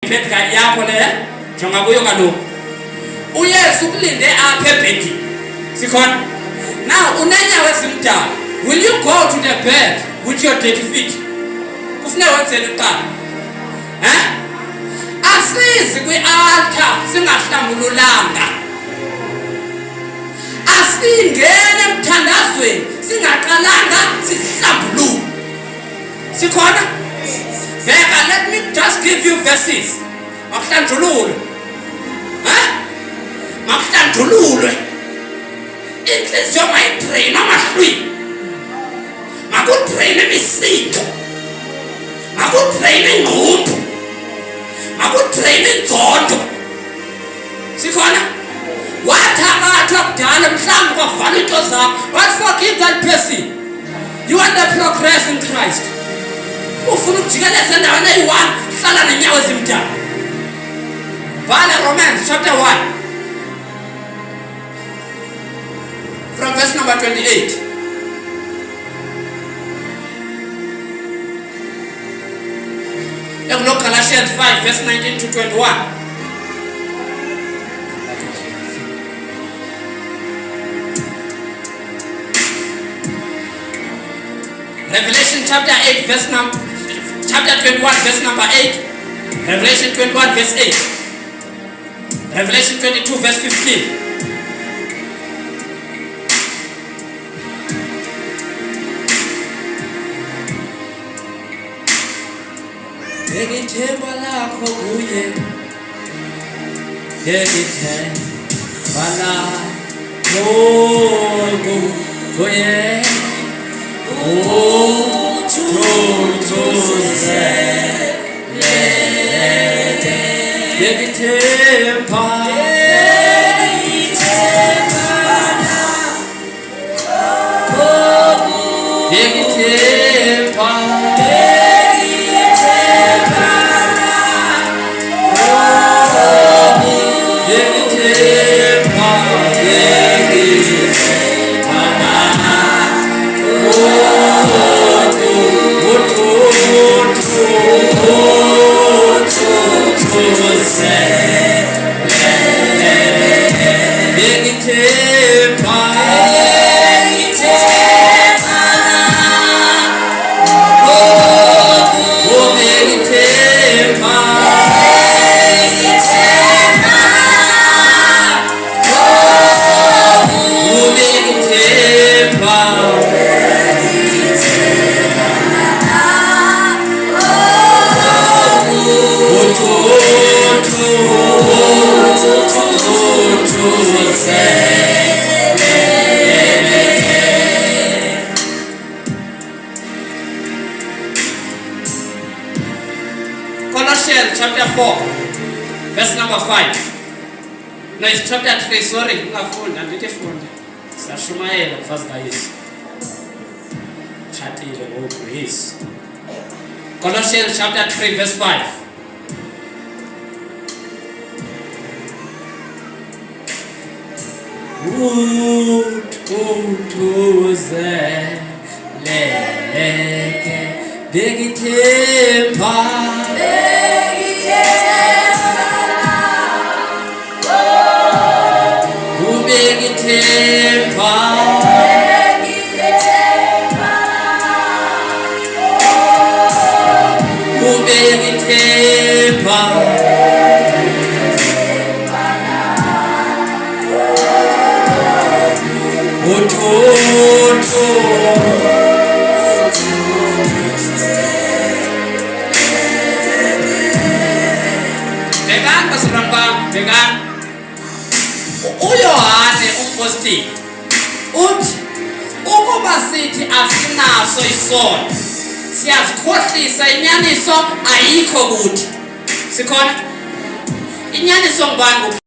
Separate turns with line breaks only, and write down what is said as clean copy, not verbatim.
Betka yakho le jonga kuyo kaloku uyesu kulinde apha ebhedi sikhona now unenyawo ezimdala. Will you go to the bed with your dirty feet? Kufuneka wenzele uqala asizi kwi-altar singahlambululanga, asingene emthandazweni singaqalanga sihlambuluke sikhona. Beka, let me just give you verses. Makuhlanjululwe makuhlanjululwe inhliziyo mayidrayinwe amahlwini, makudrayinwe imisindo, makudrayinwe ingqondo, makudrayinwe inzondo sikhona. Wathakathwa kudala mhlawumbi kwavala into zakho, but forgive that person. You want to progress in Christ. Ufuna ukujikeleza endaweni eyi-1 hlala nenyawo ezimdala. Bhala Romans chapter 1 from verse number 28. Look, Galatians 5 verse 19 to 21. Revelation chapter 8 verse number chapter 21 verse number 8. Revelation 21 verse 8. Revelation 22 verse 15. Yekithemba lakho kuye, yekithemba lakho kuye, Colossians chapter 4 verse number 5. No, it's chapter 3, sorry. Ungafunda ndithifunda. Sashumayela mfazi kaYesu. Chatile ngoku yes. Colossians chapter 3 verse 5. uYohane umpostoli uthi ukuba sithi asinaso isono siyazikhohlisa, inyaniso ayikho kuthi sikhona. Inyaniso ngubani?